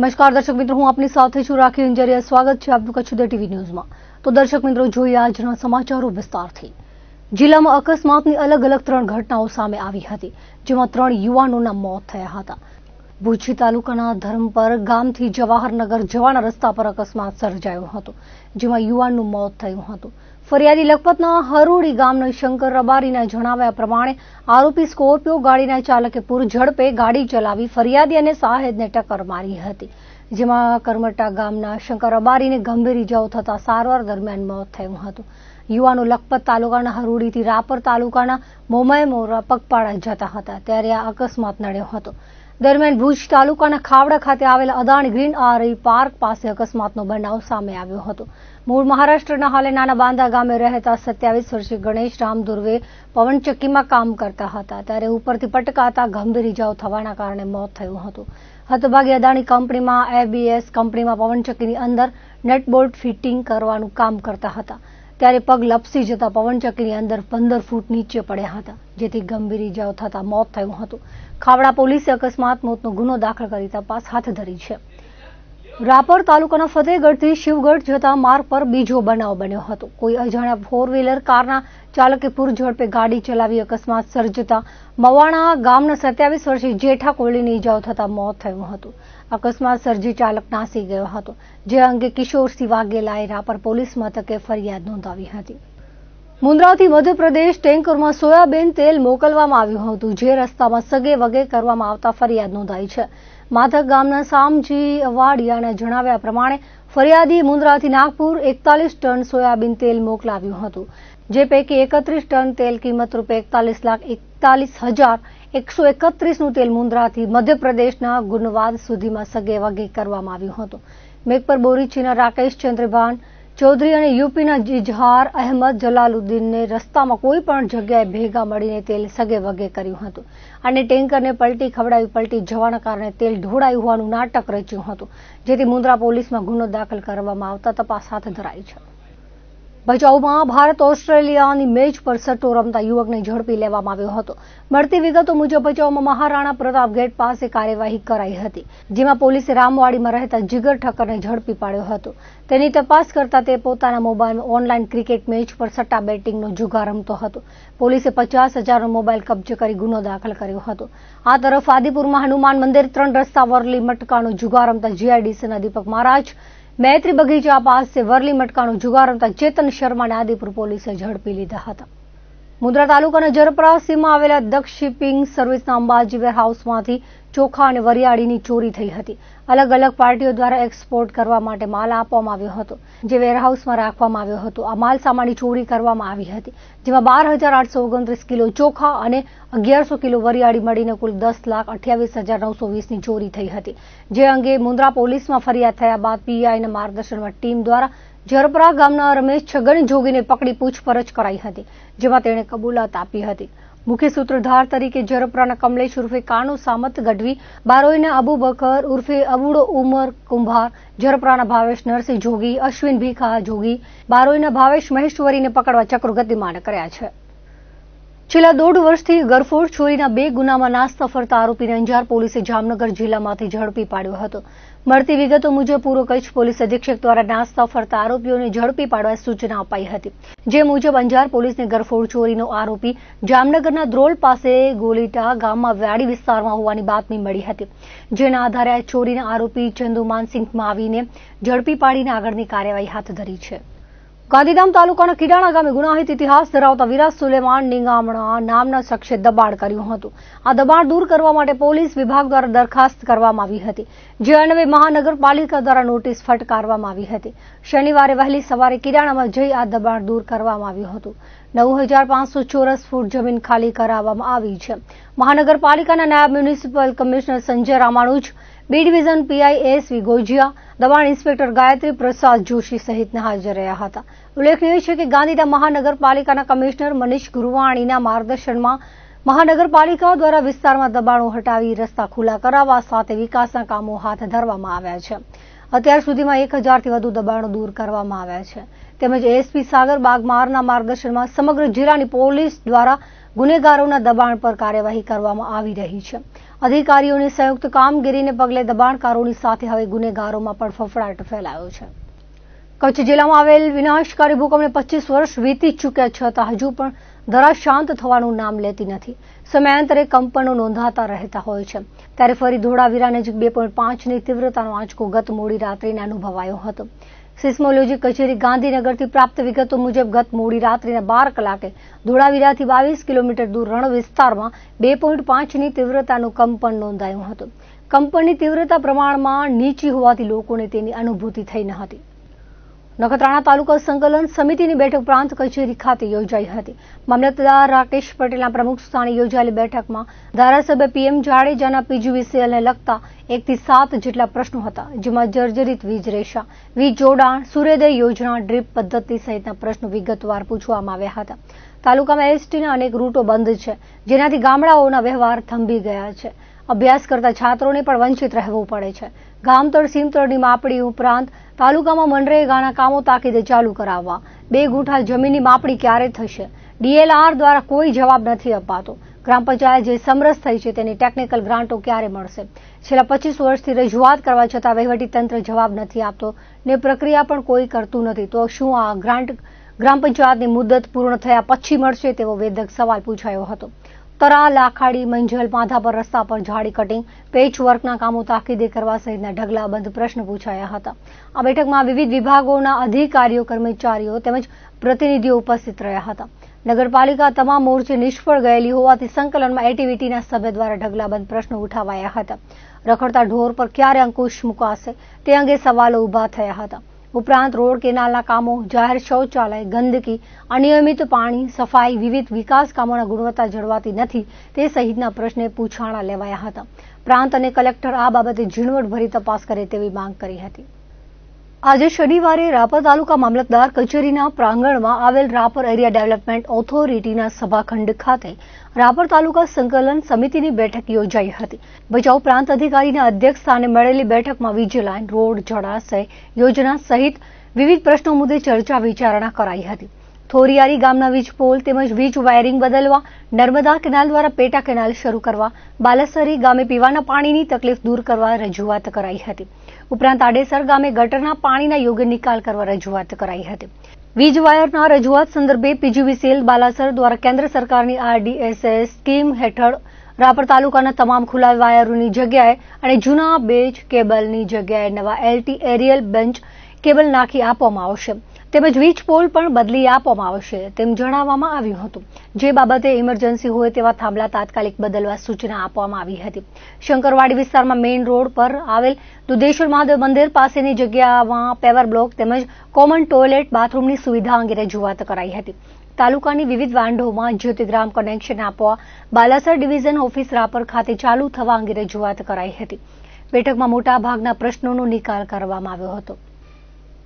નમસ્કાર દર્શક મિત્રો, હું આપની સાથે છું રાખી અંજરિયા। સ્વાગત છે આપનું કચ્છ ટીવી ન્યૂઝમાં। તો દર્શક મિત્રો, જોઈએ આજના સમાચારો વિસ્તારથી। જિલ્લામાં અકસ્માતની અલગ અલગ 3 ઘટનાઓ સામે આવી હતી, જેમાં 3 યુવાનોના મોત થયા હતા। ભુજ તાલુકાના ધરમપર ગામથી જવાહરનગર જવાના રસ્તા પર અકસ્માત સર્જાયો હતો, જેમાં યુવાનનું મોત થયું હતું। ફરિયાદી લખપતના હરોડી ગામના શંકર રબારીના જણાવ્યા પ્રમાણે આરોપી સ્કોર્પિયો ગાડીના ચાલકે પૂર ઝડપે ગાડી ચલાવી ફરિયાદી અને સાહેદને ટક્કર મારી હતી, જેમાં કરમટા ગામના શંકર રબારીને ગંભીર ઇજાઓ થતા સારવાર દરમિયાન મોત થયું હતું। યુવાનો લખપત તાલુકાના હરોડીથી રાપર તાલુકાના મોમાય મોરા પગપાળા જતા હતા, ત્યારે આ અકસ્માત નડ્યો હતો। દરમિયાન ભુજ તાલુકાના ખાવડા ખાતે આવેલા અદાણી ગ્રીન આરઈ પાર્ક પાસે અકસ્માતનો બનાવ સામે આવ્યો હતો। મૂળ મહારાષ્ટ્રના હાલે નાના બાંધા ગામે રહેતા 27 વર્ષીય ગણેશ રામ દુર્વે પવનચક્કીમાં કામ કરતા હતા, ત્યારે ઉપરથી પટકાતા ગંભીર ઇજાઓ થવાના કારણે મોત થયું હતું। હતભાગી અદાણી કંપનીમાં એબીએસ કંપનીમાં પવનચક્કીની અંદર નટ બોલ્ટ ફિટિંગ કરવાનું કામ કરતા હતા, ત્યારે પગ લપસી જતા પવનચક્કીની અંદર 15 ફૂટ નીચે પડ્યા હતા, જેથી ગંભીર ઇજાઓ થતા મોત થયું હતું। ખાવડા પોલીસે અકસ્માત મોતનો ગુનો દાખલ કરી તપાસ હાથ ધરી છે। રાપર તાલુકાના ફતેહગઢથી શિવગઢ જતા માર્ગ પર બીજો બનાવ બન્યો હતો। કોઈ અજાણ્યા 4 વ્હીલર કારના ચાલકે પૂર ઝડપે ગાડી ચલાવી અકસ્માત સર્જતા મવાણા ગામના 27 વર્ષીય જેઠા કોળીની ઇજાઓ થતા મોત થયું હતું। અકસ્માત સર્જી ચાલક નાસી ગયો હતો, જે અંગે કિશોરસિંહ વાઘેલાએ રાપર પોલીસ મથકે ફરિયાદ નોંધાવી હતી। મુન્દ્રાથી મધ્યપ્રદેશ ટેન્કરમાં સોયાબીન તેલ મોકલવામાં આવ્યું હતું, જે રસ્તામાં સગે વગે કરવામાં આવતા ફરિયાદ નોંધાઈ છે। માધક ગામના સામજી અવાડિયાના જણાવ્યા પ્રમાણે ફરિયાદી મુન્દ્રાથી નાગપુર 41 ટન સોયાબીન તેલ મોકલાવ્યું હતું, જે પૈકી 31 ટન તેલ કિંમત રૂપિયા 41,41,131 નું તેલ મુન્દ્રાથી મધ્યપ્રદેશના ગુનવાદ સુધીમાં સગે વગે કરવામાં આવ્યું હતું। મેઘપર બોરીચીના રાકેશ ચંદ્રભાન ચૌધરી અને યુપીના ઇજહાર અહેમદ જલાલુદ્દીનને રસ્તામાં કોઈ પણ જગ્યાએ ભેગા મળીને તેલ સગે વગે કર્યું હતું, અને ટેન્કરને પલટી ખવડાવી પલટી જવાના કારણે તેલ ઢોળાયું હોવાનું નાટક રચ્યું હતું, જેથી મુન્દ્રા પોલીસમાં ગુનો દાખલ કરવામાં આવતા તપાસ હાથ ધરાઈ છે। ભચાઉમાં ભારત ઓસ્ટ્રેલિયાની મેચ પર સટ્ટો રમતા યુવકને ઝડપી લેવામાં આવ્યો હતો। મળતી વિગતો મુજબ ભચાઉમાં મહારાણા પ્રતાપ ગેટ પાસે કાર્યવાહી કરાઈ હતી, જેમાં પોલીસે રામવાડીમાં રહેતા જીગર ઠક્કરને ઝડપી પાડ્યો હતો। તેની તપાસ કરતા તે પોતાના મોબાઈલમાં ઓનલાઈન ક્રિકેટ મેચ પર સટ્ટા બેટિંગનો જુગાર રમતો હતો। પોલીસે 50,000નો મોબાઈલ કબજે કરી ગુનો દાખલ કર્યો હતો। આ તરફ આદિપુરમાં હનુમાન મંદિર 3 રસ્તા વરલી મટકાનો જુગાર રમતા જીઆઈડીસીના દીપક મહારાજ, મૈત્રી બગીચા પાસે વરલી મટકાનો જુગાર રમતા ચેતન શર્માને આદિપુર પોલીસે ઝડપી લીધા હતા। મુન્દ્રા તાલુકાના જરપરાસીમાં આવેલા દક્ષ શિપિંગ સર્વિસના અંબાજી વેરહાઉસમાંથી ચોખા અને વરિયાળીની ચોરી થઈ હતી। અલગ અલગ પાર્ટીઓ દ્વારા એક્સપોર્ટ કરવા માટે માલ આપવામાં આવ્યો હતો, જે વેરહાઉસમાં રાખવામાં આવ્યો હતો। આ માલ સામાનની ચોરી કરવામાં આવી હતી, જેમાં 12,829 કિલો ચોખા અને 1100 કિલો વરિયાળી મળીને કુલ 10,28,920ની ચોરી થઈ હતી, જે અંગે મુન્દ્રા પોલીસમાં ફરિયાદ થયા બાદ પીઆઈના માર્ગદર્શનમાં ટીમ દ્વારા જરપરા ગામના રમેશ છગન જોગીને પકડી પૂછપરછ કરાઈ હતી, જેમાં તેણે કબૂલાત આપી હતી। મુખ્ય સૂત્રધાર તરીકે જરપરાના કમલેશ ઉર્ફે કાનુ સામત ગઢવી, બારોઈના અબુ બકર ઉર્ફે અબુડો ઉમર કુંભાર, જરપરાના ભાવેશ નરસિંહ જોગી, અશ્વિન ભીખા જોગી, બારોઈના ભાવેશ મહેશ્વરીને પકડવા ચક્રો ગતિમાન કર્યા છે। છેલ્લા 1.5 વર્ષથી ગરફોડ ચોરીના 2 ગુનામાં નાસ્તા ફરતા આરોપીને અંજાર પોલીસે જામનગર જિલ્લામાંથી ઝડપી પાડ્યો હતો। મળતી વિગતો મુજબ પૂર્વ કચ્છ પોલીસ અધિક્ષક દ્વારા નાસ્તા ફરતા આરોપીઓને ઝડપી પાડવા સૂચના અપાઈ હતી, જે મુજબ અંજાર પોલીસને ગરફોડ ચોરીનો આરોપી જામનગરના દ્રોલ પાસે ગોલીટા ગામમાં વાડી વિસ્તારમાં હોવાની બાતમી મળી હતી, જેના આધારે આ ચોરીના આરોપી ચંદુ માનસિંહ માવીને ઝડપી પાડીને આગળની કાર્યવાહી હાથ ધરી છે। ગાંધીધામ તાલુકાના કિડાણા ગામે ગુનાહિત ઇતિહાસ ધરાવતા વિરાજ સુલેમાન નિંગામણા નામના શખ્સે દબાણ કર્યું હતું। આ દબાણ દૂર કરવા માટે પોલીસ વિભાગ દ્વારા દરખાસ્ત કરવામાં આવી હતી, જે અન્વયે મહાનગરપાલિકા દ્વારા નોટિસ ફટકારવામાં આવી હતી। શનિવારે વહેલી સવારે કિડાણામાં જઈ આ દબાણ દૂર કરવામાં આવ્યું હતું। 9,500 ચોરસ ફૂટ જમીન ખાલી કરાવવામાં આવી છે। મહાનગરપાલિકાના નાયબ municipal commissioner Sanjay Ramanuj, B division PI SV Gojiya, દબાણ ઇન્સ્પેક્ટર ગાયત્રી પ્રસાદ જોશી સહિતના હાજર રહ્યા હતા। ઉલ્લેખનીય છે કે ગાંધીધામ મહાનગરપાલિકાના કમિશનર મનીષ ગુરવાણીના માર્ગદર્શનમાં મહાનગરપાલિકા દ્વારા વિસ્તારમાં દબાણો હટાવી રસ્તા ખુલ્લા કરાવવા સાથે વિકાસના કામો હાથ ધરવામાં આવ્યા છે। અત્યાર સુધીમાં 1,000થી વધુ દબાણો દૂર કરવામાં આવ્યા છે, તેમજ એસપી સાગર બાગમારના માર્ગદર્શનમાં સમગ્ર જિલ્લાની પોલીસ દ્વારા ગુનેગારોના દબાણ પર કાર્યવાહી કરવામાં આવી રહી છે। અધિકારીઓની સંયુક્ત કામગીરીને પગલે દબાણકારોની સાથે હવે ગુનેગારોમાં પણ ફફડાટ ફેલાયો છે. કચ્છ જિલ્લામાં આવેલ વિનાશકારી ભૂકંપને 25 વર્ષ વીતી ચૂક્યા છતાં હજુ પણ ધરા શાંત થવાનું નામ લેતી નથી. સમયાંતરે કંપનો નોંધાતા રહેતા હોય છે. ત્યારે ફરી ધોળાવીરા નજીક 2.5ની તીવ્રતાનો આંચકો ગત મોડી રાત્રિને અનુભવાયો હતો. સિસ્મોલોજી કચેરી ગાંધીનગરથી પ્રાપ્ત વિગતો મુજબ ગત મોડી રાત્રિના 12 કલાકે ધોળાવીરાથી 22 કિલોમીટર દૂર રણ વિસ્તારમાં 2.5ની તીવ્રતાનું કંપન નોંધાયું હતું. કંપનની તીવ્રતા પ્રમાણમાં નીચી હોવાથી લોકોને તેની અનુભૂતિ થઈ ન હતી. નખત્રાણા તાલુકા સંકલન સમિતિની બેઠક પ્રાંત કચેરી ખાતે યોજાઈ હતી. મામલતદાર રાકેશ પટેલના પ્રમુખ સ્થાને યોજાયેલી બેઠકમાં ધારાસભ્ય પીએમ જાડેજાના પીજીવીસીએલને લગતા 1 થી 7 જેટલા પ્રશ્નો હતા, જેમાં જર્જરિત વીજ રેખા, વીજ જોડાણ, સૂર્યોદય યોજના, ડ્રીપ પદ્ધતિ સહિતના પ્રશ્નો વિગતવાર પૂછવામાં આવ્યા હતા. તાલુકામાં એસટીના અનેક રૂટો બંધ છે, જેનાથી ગામડાઓના વ્યવહાર થંભી ગયા છે. અભ્યાસ કરતા છાત્રોને પણ વંચિત રહેવું પડે છે. ગામતળ સીમતળની માપણી ઉપરાંત તાલુકામાં મનરેગાના કામો તાકીદે ચાલુ કરાવવા, 2 ગુંઠા જમીનની માપણી ક્યારે થશે? ડીએલઆર દ્વારા કોઈ જવાબ નથી અપાતો. ગ્રામ પંચાયત જે સમરસ થઈ છે તેની ટેકનિકલ ગ્રાન્ટો ક્યારે મળશે? છેલ્લા 25 વર્ષથી રજૂઆત કરવા છતાં વહીવટીતંત્ર જવાબ નથી આપતો ને પ્રક્રિયા પણ કોઈ કરતું નથી. તો શું આ ગ્રાન્ટ ગ્રામ પંચાયતની મુદત પૂર્ણ થયા પછી મળશે? તેવો વેધક સવાલ પૂછાયો હતો. તરા, લાખાડી, મંજલ, માધાપર રસ્તા પર ઝાડી કટિંગ, પેચવર્કના કામો તાકીદે કરવા સહિતના ઢગલાબંધ પ્રશ્ન પૂછાયા હતા. આ બેઠકમાં વિવિધ વિભાગોના અધિકારીઓ, કર્મચારીઓ તેમજ પ્રતિનિધિઓ ઉપસ્થિત રહ્યા હતા. નગરપાલિકા તમામ મોરચે નિષ્ફળ ગયેલી હોવાથી સંકલનમાં એટીવીટીના સભ્ય દ્વારા ઢગલાબંધ પ્રશ્નો ઉઠાવાયા હતા. રખડતા ઢોર પર ક્યારે અંકુશ મુકાશે તે અંગે સવાલો ઉભા થયા હતા. ઉપરાંત રોડ, કેનાલના કામો, જાહેર શૌચાલય, ગંદકી, અનિયમિત પાણી, સફાઈ, વિવિધ વિકાસ કામોના ગુણવત્તા જળવાતી નથી તે સહિતના પ્રશ્ને પૂછાણા લેવાયા હતા. પ્રાંત અને કલેક્ટર આ બાબતે ઝીણવટભરી તપાસ કરે તેવી માંગ કરી હતી. આજે શનિવારે રાપર તાલુકા મામલતદાર કચેરીના પ્રાંગણમાં આવેલ રાપર એરિયા ડેવલપમેન્ટ ઓથોરિટીના સભાખંડ ખાતે રાપર તાલુકા સંકલન સમિતિની બેઠક યોજાઈ હતી. ભચાઉ પ્રાંત અધિકારીના અધ્યક્ષ સ્થાને મળેલી બેઠકમાં વીજ લાઇન, રોડ, જળાશય યોજના સહિત વિવિધ પ્રશ્નો મુદ્દે ચર્ચા વિચારણા કરાઈ હતી. થોરિયારી ગામના વીજ પોલ તેમજ વીજ વાયરિંગ બદલવા, નર્મદા કેનાલ દ્વારા પેટા કેનાલ શરૂ કરવા, બાલાસરી ગામે પીવાના પાણીની તકલીફ દૂર કરવા રજૂઆત કરાઈ હતી. ઉપરાંત આડેસર ગામે ગટરના પાણીના યોગ્ય નિકાલ કરવા રજૂઆત કરાઈ હતી. વીજ વાયરના રજૂઆત સંદર્ભે પીજીવીસીએલ બાલાસર દ્વારા કેન્દ્ર સરકારની આરડીએસએસ સ્કીમ હેઠળ રાપર તાલુકાના તમામ ખુલ્લા વાયરોની જગ્યાએ અને જૂના બેઝ કેબલની જગ્યાએ નવા એલટી એરિયલ બેન્ચ કેબલ નાખી આપવામાં આવશે તેમજ વીજ પોલ પણ બદલી આપવામાં આવશે તેમ જણાવવામાં આવ્યું હતું. જે બાબતે ઇમરજન્સી હોય તેવા થાંભલા તાત્કાલિક બદલવા સૂચના આપવામાં આવી હતી. શંકરવાડી વિસ્તારમાં મેઇન રોડ પર આવેલ દુધેશ્વર મહાદેવ મંદિર પાસેની જગ્યામાં પેવર બ્લોક તેમજ કોમન ટોયલેટ, બાથરૂમની સુવિધા અંગે રજૂઆત કરાઈ હતી. તાલુકાની વિવિધ વાંઢોમાં જ્યોતિગ્રામ કનેક્શન આપવા બાલાસર ડિવિઝન ઓફિસ રાપર ખાતે ચાલુ થવા અંગે રજૂઆત કરાઈ હતી. બેઠકમાં મોટાભાગના પ્રશ્નોનો નિકાલ કરવામાં આવ્યો હતો.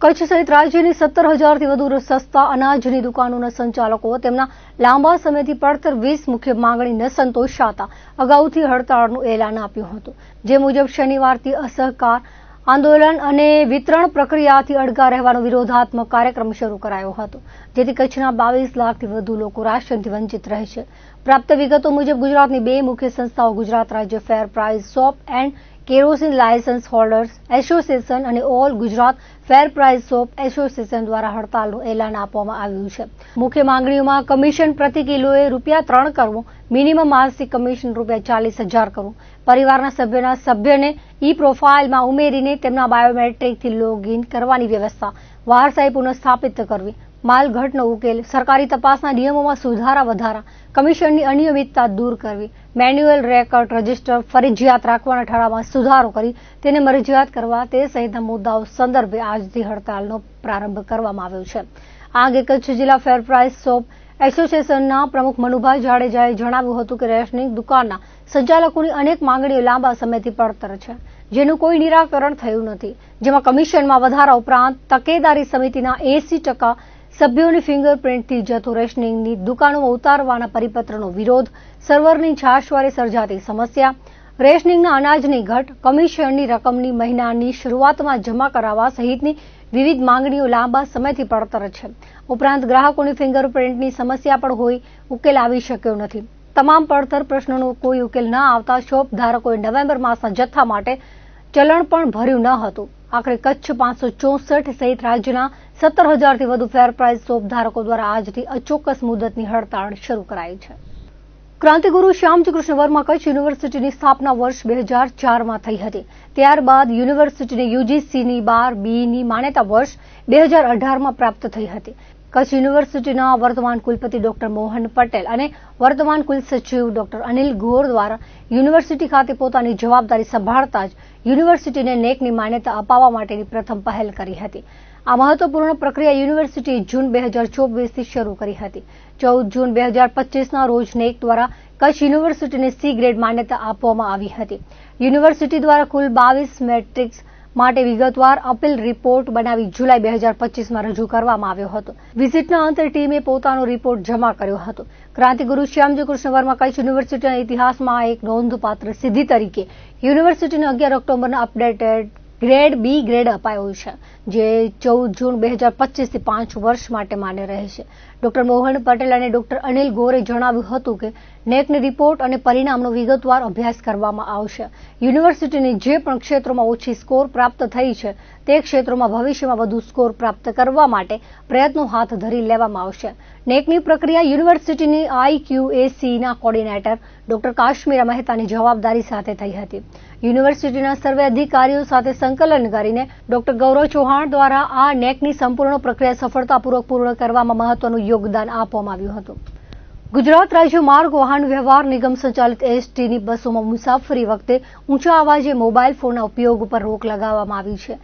કચ્છ સહિત રાજ્યની 17,000થી વધુ સસ્તા અનાજની દુકાનોના સંચાલકો તેમના લાંબા સમયથી પડતર 20 મુખ્ય માંગણી ન સંતોષાતા અગાઉથી હડતાળનું એલાન આપ્યું હતું. જે મુજબ શનિવારથી અસહકાર આંદોલન અને વિતરણ પ્રક્રિયાથી અડગા રહેવાનો વિરોધાત્મક કાર્યક્રમ શરૂ કરાયો હતો, જેથી કચ્છના 22 લાખથી વધુ લોકો રાશનથી વંચિત રહે છે. પ્રાપ્ત વિગતો મુજબ ગુજરાતની 2 મુખ્ય સંસ્થાઓ ગુજરાત રાજ્ય fair price shop and kerosene licence holders association અને all Gujarat fair price shop association દ્વારા હડતાલનું એલાન આપવામાં આવ્યું છે. મુખ્ય માંગણીઓમાં કમિશન પ્રતિ કિલોએ ₹3 કરવું, મિનિમમ માસિક કમિશન ₹40,000 કરવું, પરિવારના સભ્યને ઈ પ્રોફાઇલમાં ઉમેરીને તેમના બાયોમેટ્રિકથી લોગિન કરવાની વ્યવસ્થા, વારસાઈ પુનઃસ્થાપિત કરવી, માલઘટનો ઉકેલ, સરકારી તપાસના નિયમોમાં સુધારા વધારા, કમિશનની અનિયમિતતા દૂર કરવી, મેન્યુઅલ રેકર્ડ રજિસ્ટર ફરજિયાત રાખવાના ઠરાવમાં સુધારો કરી તેને મરજિયાત કરવા તે સહિતના મુદ્દાઓ સંદર્ભે આજથી હડતાલનો પ્રારંભ કરવામાં આવ્યો છે. આ અંગે કચ્છ જિલ્લા ફેર પ્રાઇસ શોપ એસોસિએશનના પ્રમુખ મનુભાઈ જાડેજાએ જણાવ્યું હતું કે રેશનિંગ દુકાનના સંચાલકોની અનેક માંગણીઓ લાંબા સમયથી પડતર છે, જેનું કોઈ નિરાકરણ થયું નથી. જેમાં કમિશનમાં વધારા ઉપરાંત તકેદારી સમિતિના 80% સભ્યોની ફિંગરપ્રિન્ટથી જતો રેશનિંગની દુકાનોમાં ઉતારવાના પરિપત્રનો વિરોધ, સર્વરની છાશવારે સર્જાતી સમસ્યા, રેશનિંગના અનાજની ઘટ, કમિશનની રકમની મહિનાની શરૂઆતમાં જમા કરાવવા સહિતની વિવિધ માંગણીઓ લાંબા સમયથી પડતર છે. ઉપરાંત ગ્રાહકોની ફિંગરપ્રિન્ટની સમસ્યા પણ હોય ઉકેલ આવી શક્યો નથી. તમામ પડતર પ્રશ્નોનો કોઈ ઉકેલ ન આવતા શોપ ધારકોએ નવેમ્બર માસના જથ્થા માટે ચલણ પણ ભર્યું ન હતું. આખરે કચ્છ 564 સહિત રાજ્યના 17,000થી વધુ ફેર પ્રાઇસ શોપ ધારકો દ્વારા આજથી અચોક્કસ મુદતની હડતાળ શરૂ કરાઈ છે. ક્રાંતિગુરુ શ્યામજી કૃષ્ણ વર્મા કચ્છ યુનિવર્સિટીની સ્થાપના વર્ષ 2004માં થઈ હતી. ત્યારબાદ યુનિવર્સિટીને યુજીસીની 12(b)ની માન્યતા વર્ષ 2018માં પ્રાપ્ત થઈ હતી. કચ્છ યુનિવર્સિટીના વર્તમાન કુલપતિ ડોક્ટર મોહન પટેલ અને વર્તમાન કુલસચિવ ડોક્ટર અનિલ ગોર દ્વારા યુનિવર્સિટી ખાતે પોતાની જવાબદારી સંભાળતા જ યુનિવર્સિટીને નેકની માન્યતા અપાવવા માટેની પ્રથમ પહેલ કરી હતી. આ મહત્વપૂર્ણ પ્રક્રિયા યુનિવર્સિટીએ જૂન 2024થી શરૂ કરી હતી. 14 જૂન 2025ના રોજ નેક દ્વારા કચ્છ યુનિવર્સિટીને સી ગ્રેડ માન્યતા આપવામાં આવી હતી. યુનિવર્સિટી દ્વારા કુલ 22 મેટ્રિક્સ માટે વિગતવાર અપીલ રિપોર્ટ બનાવી જુલાઈ 2025માં રજૂ કરવામાં આવ્યો હતો. વિઝિટના અંતે ટીમે પોતાનો રિપોર્ટ જમા કર્યો હતો. ક્રાંતિગુરુ શ્યામજી કૃષ્ણ વર્મા કચ્છ યુનિવર્સિટીના ઇતિહાસમાં એક નોંધપાત્ર સિદ્ધિ તરીકે યુનિવર્સિટીને 11 ઓક્ટોબરના અપડેટેડ ગ્રેડ બી ગ્રેડ અપાયો છે, જે 14 જૂન 2025થી 5 વર્ષ માટે માન્ય રહેશે. ડોક્ટર મોહન પટેલ અને ડોક્ટર અનિલ ગોરે જણાવ્યું હતું કે નેકની રિપોર્ટ અને પરિણામનો વિગતવાર અભ્યાસ કરવામાં આવશે. યુનિવર્સિટીની જે પણ ક્ષેત્રોમાં ઓછી સ્કોર પ્રાપ્ત થઈ છે તે ક્ષેત્રોમાં ભવિષ્યમાં વધુ સ્કોર પ્રાપ્ત કરવા માટે પ્રયત્નો હાથ ધરી લેવામાં આવશે. નેકની પ્રક્રિયા યુનિવર્સિટીની IQACના કોર્ડિનેટર ડોક્ટર કાશ્મીરા મહેતાની જવાબદારી સાથે થઈ હતી. યુનિવર્સિટીના સર્વે અધિકારીઓ સાથે સંકલન કરીને ડોક્ટર ગૌરવ ચૌહાણ દ્વારા આ નેકની સંપૂર્ણ પ્રક્રિયા સફળતાપૂર્વક પૂર્ણ કરવામાં મહત્વનું યોગદાન આપવામાં આવ્યું હતું. ગુજરાત રાજ્ય માર્ગ વાહન વ્યવહાર નિગમ સંચાલિત એસટીની બસોમાં મુસાફરી વખતે ઊંચા અવાજે મોબાઈલ ફોનના ઉપયોગ પર રોક લગાવવામાં આવી છે.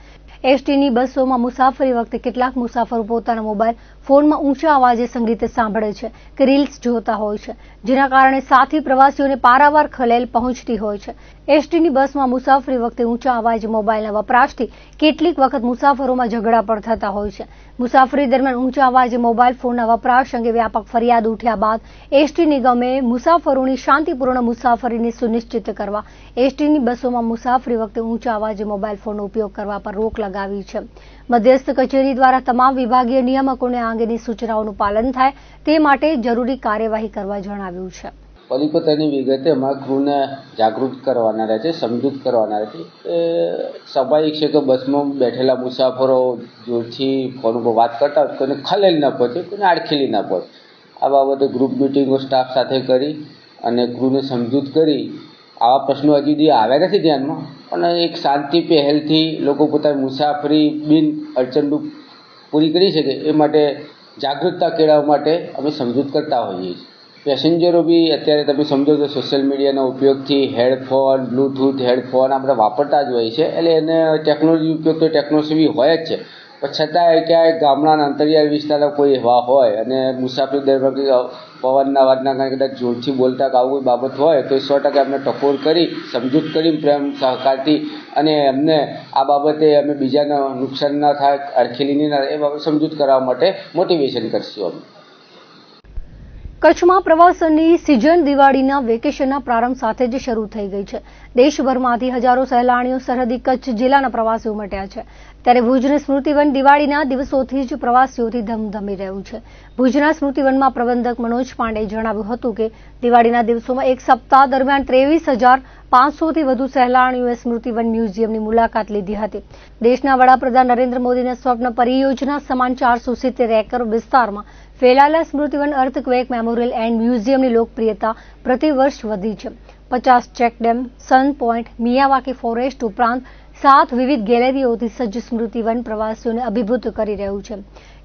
એસટીની બસોમાં મુસાફરી વખતે કેટલાક મુસાફરો પોતાના મોબાઈલ ફોનમાં ઊંચા અવાજે સંગીત સાંભળે છે કે રીલ્સ જોતા હોય છે, જેના કારણે સાથી પ્રવાસીઓને પારાવાર ખલેલ પહોંચતી હોય છે. એસટીની બસમાં મુસાફરી વખતે ઊંચા અવાજે મોબાઈલના વપરાશથી કેટલીક વખત મુસાફરોમાં ઝઘડા પણ થતા હોય છે. મુસાફરી દરમિયાન ઊંચા અવાજે મોબાઈલ ફોનના વપરાશ અંગે વ્યાપક ફરિયાદ ઉઠ્યા બાદ એસટી નિગમે મુસાફરોની શાંતિપૂર્ણ મુસાફરીને સુનિશ્ચિત કરવા એસટીની બસોમાં મુસાફરી વખતે ઊંચા અવાજે મોબાઈલ ફોનનો ઉપયોગ કરવા પર રોક લગાવી છે. મધ્યસ્થ કચેરી દ્વારા તમામ વિભાગીય નિયામકોને આ અંગેની સૂચનાઓનું પાલન થાય તે માટે જરૂરી કાર્યવાહી કરવા જણાવ્યું છે. પોતપોતાની વિગતે અમારા ક્રૂને જાગૃત કરવાના રહે છે, સમજૂત કરવાના રહે છે. સ્વાભાવિક છે કે બસમાં બેઠેલા મુસાફરો જોરથી ફોન ઉપર વાત કરતા હોય કોઈને ખલેલ ન પહોંચે, કોઈને આડખેલી ન પહોંચે. આ બાબતે ગ્રુપ મિટિંગો સ્ટાફ સાથે કરી અને ક્રૂને સમજૂત કરી આવા પ્રશ્નો હજી સુધી આવ્યા નથી ધ્યાનમાં, પણ એક શાંતિ પહેલથી લોકો પોતાની મુસાફરી બિન અડચણરૂપ પૂરી કરી શકે એ માટે જાગૃતતા કેળવવા માટે અમે સમજૂત કરતા હોઈએ છીએ. પેસેન્જરો બી અત્યારે તમે સમજો તો સોશિયલ મીડિયાના ઉપયોગથી હેડફોન, બ્લૂટૂથ હેડફોન આ બધા વાપરતા જ હોય છે. એટલે એને ટેકનોલોજી ઉપયોગ તો ટેકનોલોજી બી હોય જ છે, પણ છતાંય ક્યાંય ગામડાના અંતરિયાળ વિસ્તારના કોઈ એવા હોય અને મુસાફરી દરમિયાન પવનના અવાજના કારણે કદાચ જોરથી બોલતા કે આવું કોઈ બાબત હોય તો 100% અમને ટકોર કરી સમજૂત કરી પ્રેમ સહકારથી અને એમને આ બાબતે અમે બીજાને નુકસાન ના થાય, અડખેલી ના થાય એ બાબતે સમજૂત કરવા માટે મોટિવેશન કરશું અમે. કચ્છમાં પ્રવાસનની સિઝન દિવાળીના વેકેશનના પ્રારંભ સાથે જ શરૂ થઈ ગઈ છે. દેશભરમાંથી હજારો સહેલાણીઓ સરહદી કચ્છ જિલ્લાના પ્રવાસીઓ ઉમટ્યા છે. ત્યારે ભુજનું સ્મૃતિવન દિવાળીના દિવસોથી જ પ્રવાસીઓથી ધમધમી રહ્યું છે. ભુજના સ્મૃતિવનમાં પ્રબંધક મનોજ પાંડેએ જણાવ્યું હતું કે દિવાળીના દિવસોમાં એક સપ્તાહ દરમિયાન 23,500થી વધુ સહેલાણીઓએ સ્મૃતિવન મ્યુઝિયમની મુલાકાત લીધી હતી. દેશના વડાપ્રધાન નરેન્દ્ર મોદીના સ્વપ્ન પરિયોજના સમાન 470 એકર વિસ્તારમાં ફેલાયેલા સ્મૃતિવન અર્થક્વેક મેમોરિયલ એન્ડ મ્યુઝિયમની લોકપ્રિયતા પ્રતિવર્ષ વધી છે. 50 check dam, sun point, Miyawaki forest ઉપરાંત 7 વિવિધ ગેલેરીઓથી સજ્જ સ્મૃતિવન પ્રવાસીઓને અભિભૂત કરી રહ્યું છે.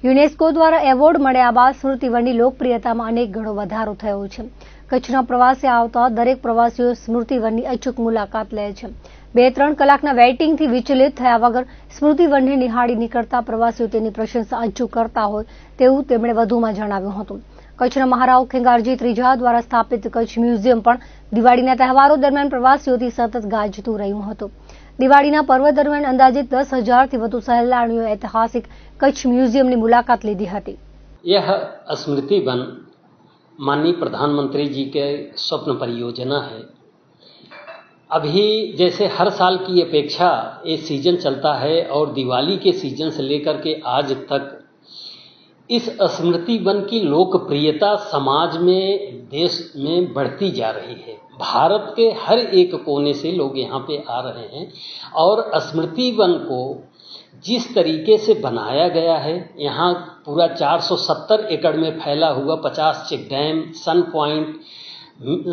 યુનેસ્કો દ્વારા એવોર્ડ મળ્યા બાદ સ્મૃતિવનની લોકપ્રિયતામાં અનેક ગણો વધારો થયો છે. કચ્છના પ્રવાસે આવતા દરેક પ્રવાસીઓ સ્મૃતિવનની અચૂક મુલાકાત લે છે. 2-3 કલાકના વેઇટિંગથી વિચલિત થયા વગર સ્મૃતિવનને નિહાળી નીકળતા પ્રવાસીઓ તેની પ્રશંસા અચૂક કરતા હોય તેવું તેમણે વધુમાં જણાવ્યું હતું. કચ્છના મહારાવ ખેંગારજી ત્રીજા દ્વારા સ્થાપિત કચ્છ મ્યુઝિયમ પણ દિવાળીના તહેવારો દરમિયાન પ્રવાસીઓથી સતત ગાજતું રહ્યું હતું. દિવાળીના પર્વ દરમિયાન અંદાજિત 10,000થી વધુ સહેલાણીઓએ ઐતિહાસિક કચ્છ म्यूजियम की मुलाकात ली दी थी। यह स्मृति वन माननीय प्रधानमंत्री जी के स्वप्न परियोजना है। अभी जैसे हर साल की अपेक्षा ये सीजन चलता है और दिवाली के सीजन से लेकर के आज तक इस स्मृति वन की लोकप्रियता समाज में, देश में बढ़ती जा रही है। भारत के हर एक कोने से लोग यहाँ पे आ रहे हैं और स्मृति वन को जिस तरीके से बनाया गया है, यहाँ पूरा 470 एकड़ में फैला हुआ 50 चेक डैम, सन पॉइंट,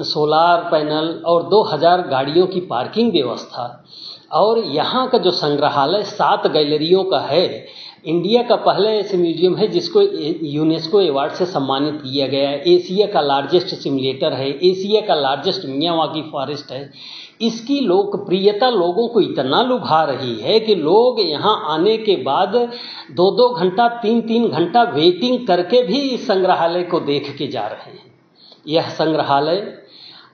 सोलार पैनल और 2000 गाड़ियों की पार्किंग व्यवस्था, और यहाँ का जो संग्रहालय 7 गैलरियों का है, इंडिया का पहला ऐसे म्यूजियम है जिसको यूनेस्को अवार्ड से सम्मानित किया गया है। एशिया का लार्जेस्ट सिमुलेटर है, एशिया का लार्जेस्ट मियावाकी फॉरेस्ट है। इसकी लोकप्रियता लोगों को इतना लुभा रही है कि लोग यहाँ आने के बाद 2-2 घंटा, 3-3 घंटा वेटिंग करके भी इस संग्रहालय को देख के जा रहे हैं। यह संग्रहालय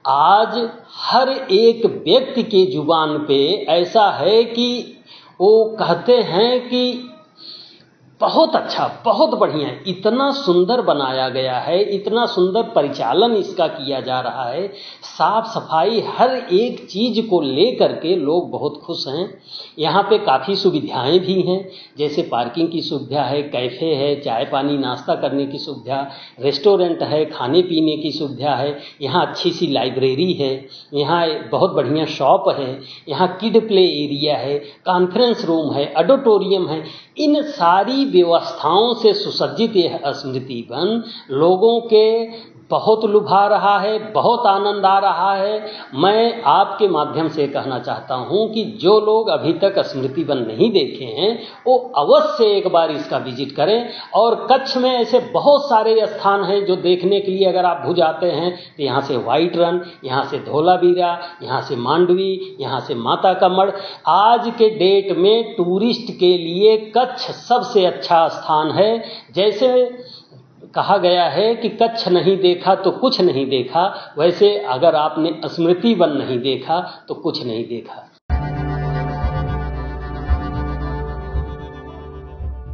आज हर एक व्यक्ति के जुबान पे ऐसा है कि वो कहते हैं कि बहुत अच्छा, बहुत बढ़िया, इतना सुंदर बनाया गया है, इतना सुंदर परिचालन इसका किया जा रहा है, साफ सफाई, हर एक चीज को लेकर के लोग बहुत खुश हैं। यहाँ पे काफ़ी सुविधाएं भी हैं, जैसे पार्किंग की सुविधा है, कैफ़े है, चाय पानी नाश्ता करने की सुविधा, रेस्टोरेंट है, खाने पीने की सुविधा है, यहाँ अच्छी सी लाइब्रेरी है, यहाँ बहुत बढ़िया शॉप है, यहाँ किड प्ले एरिया है, कॉन्फ्रेंस रूम है, ऑडिटोरियम है। इन सारी व्यवस्थाओं से सुसज्जित यह स्मृति वन लोगों के बहुत लुभा रहा है, बहुत आनंद आ रहा है। मैं आपके माध्यम से कहना चाहता हूं कि जो लोग अभी तक स्मृति वन नहीं देखे हैं वो अवश्य एक बार इसका विजिट करें। और कच्छ में ऐसे बहुत सारे स्थान हैं जो देखने के लिए अगर आप भुज आते हैं तो यहाँ से व्हाइट रन, यहाँ से धोलावीरा, यहाँ से मांडवी, यहाँ से माता का मढ़। आज के डेट में टूरिस्ट के लिए कच्छ सबसे अच्छा स्थान है। जैसे कहा गया है कि कच्छ नहीं देखा तो कुछ नहीं देखा, वैसे अगर आपने स्मृति वन नहीं देखा तो कुछ नहीं देखा।